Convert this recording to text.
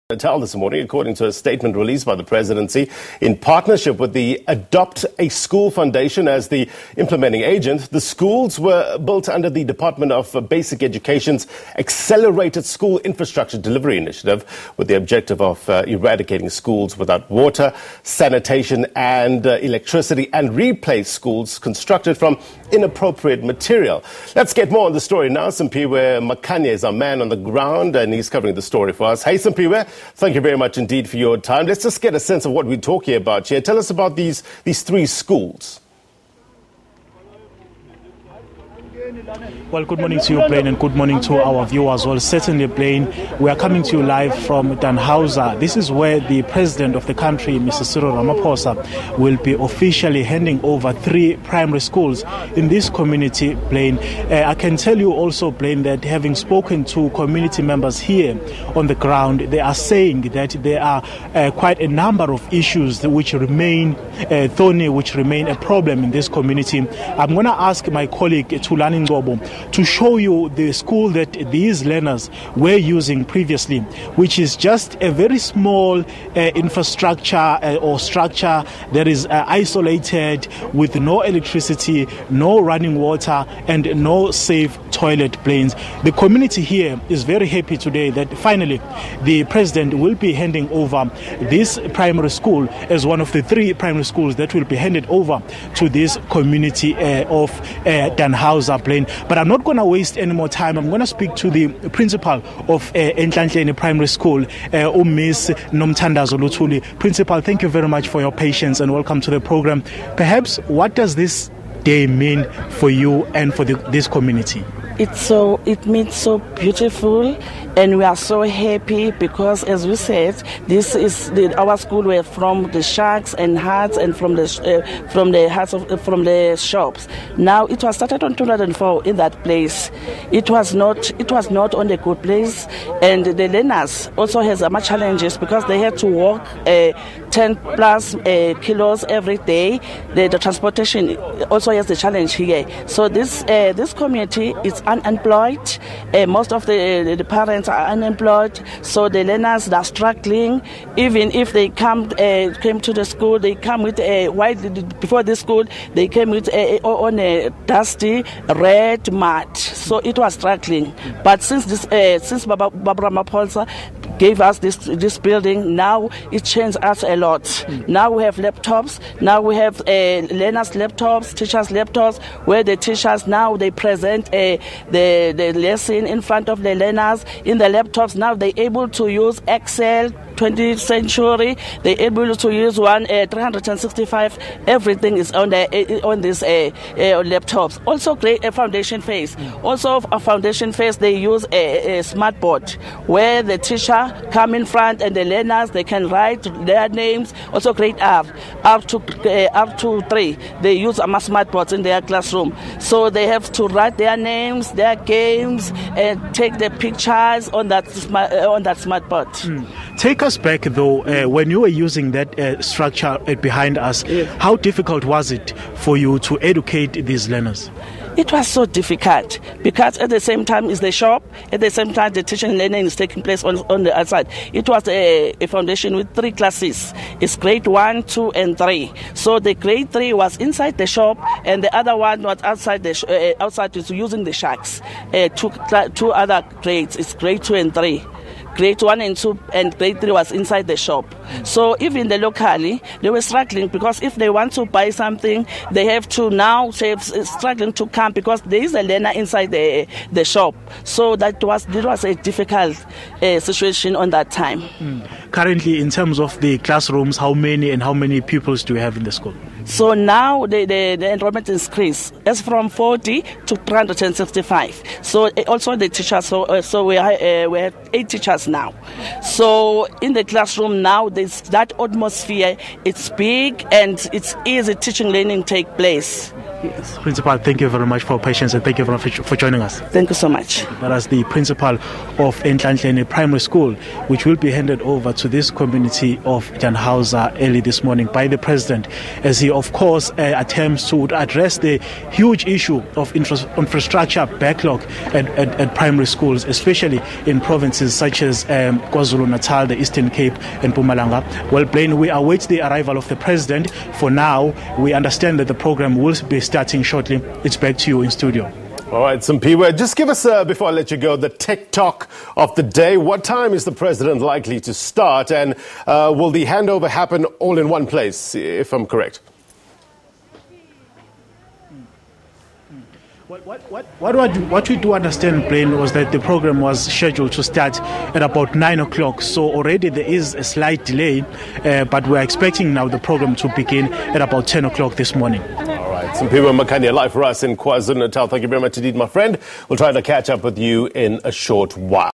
Natal this morning, according to a statement released by the Presidency in partnership with the Adopt a School Foundation as the implementing agent. The schools were built under the Department of Basic Education's Accelerated School Infrastructure Delivery Initiative with the objective of eradicating schools without water, sanitation and electricity and replace schools constructed from inappropriate material. Let's get more on the story now. Simphiwe Makhanya is our man on the ground and he's covering the story for us. Hey Simphiwe, thank you very much indeed for your time. Let's just get a sense of what we're talking about here. Tell us about these three schools. Well, good morning to you, Blaine, and good morning to our viewers. Well, certainly, Blaine, we are coming to you live from Danhausa. This is where the president of the country, Mr. Cyril Ramaphosa, will be officially handing over 3 primary schools in this community, Blaine. I can tell you also, Blaine, that having spoken to community members here on the ground, they are saying that there are quite a number of issues which remain thorny, which remain a problem in this community. I'm going to ask my colleague, Tulani Ngobo, to show you the school that these learners were using previously, which is just a very small infrastructure or structure that is isolated with no electricity, no running water and no safe toilet planes. The community here is very happy today that finally the president will be handing over this primary school as one of the 3 primary schools that will be handed over to this community of Danhausa, Plain. But I'm not going to waste any more time. I'm going to speak to the principal of Entlantleni Primary School, Miss Nomthandazo Luthuli. Principal, thank you very much for your patience and welcome to the program. Perhaps what does this day mean for you and for this community? It means so beautiful, and we are so happy because, as we said, this is our school were from the shacks and huts and from the shops. Now it was started on 2004 in that place. It was not on a good place, and the learners also has much challenges because they had to walk 10 plus kilos every day. The transportation also has the challenge here. So this community is unemployed. Most of the parents are unemployed, so the learners are struggling. Even if they came to the school, they come with before the school they came with on a dusty red mat, so it was struggling. But since Baba Ramaphosa gave us this building, now it changed us a lot. Now we have laptops, now we have learners' laptops, teachers' laptops, where the teachers now they present the lesson in front of the learners in the laptops. Now they're able to use Excel 20th century. They're able to use 365. Everything is on this laptops. Also create a foundation phase. Also a foundation phase, they use a smart board where the teacher come in front and the learners they can write their names. Also grade up to 3. They use a smart boards in their classroom. So they have to write their names, their games, and take the pictures on that smart board. Take us back though, when you were using that structure behind us, how difficult was it for you to educate these learners? It was so difficult because at the same time is the shop, at the same time the teaching and learning is taking place on the outside. It was a foundation with 3 classes. It's grade 1, 2 and 3. So the grade 3 was inside the shop and the other one was outside outside is using the shacks. 2 other grades, it's grade 2 and 3. Grade 1 and 2 and grade 3 was inside the shop. So even the locally, they were struggling because if they want to buy something, they have to now struggling to come because there is a learner inside the shop. So it was a difficult situation on that time. Currently, in terms of the classrooms, how many pupils do you have in the school? So now the enrollment increased. It's from 40 to 365. So also the teachers. So we have 8 teachers now. So in the classroom now, there's that atmosphere. It's big and it's easy teaching learning take place. Yes. Principal, thank you very much for your patience and thank you very much for joining us. Thank you so much. That is the principal of Nhlanhleni Primary School, which will be handed over to this community of Janhausa early this morning by the President, as he, of course, attempts to address the huge issue of infrastructure backlog at primary schools, especially in provinces such as KwaZulu-Natal, the Eastern Cape, and Mpumalanga. Well, Blaine, we await the arrival of the President. For now, we understand that the program will be starting shortly. It's back to you in studio. All right, Simphiwe, just give us, before I let you go, the tech talk of the day. What time is the President likely to start? And will the handover happen all in one place, if I'm correct? What we do understand, Blaine, was that the program was scheduled to start at about 9 o'clock. So already there is a slight delay, but we're expecting now the program to begin at about 10 o'clock this morning. All right, Simphiwe Makhanya live for us in KwaZulu-Natal. Thank you very much indeed, my friend. We'll try to catch up with you in a short while.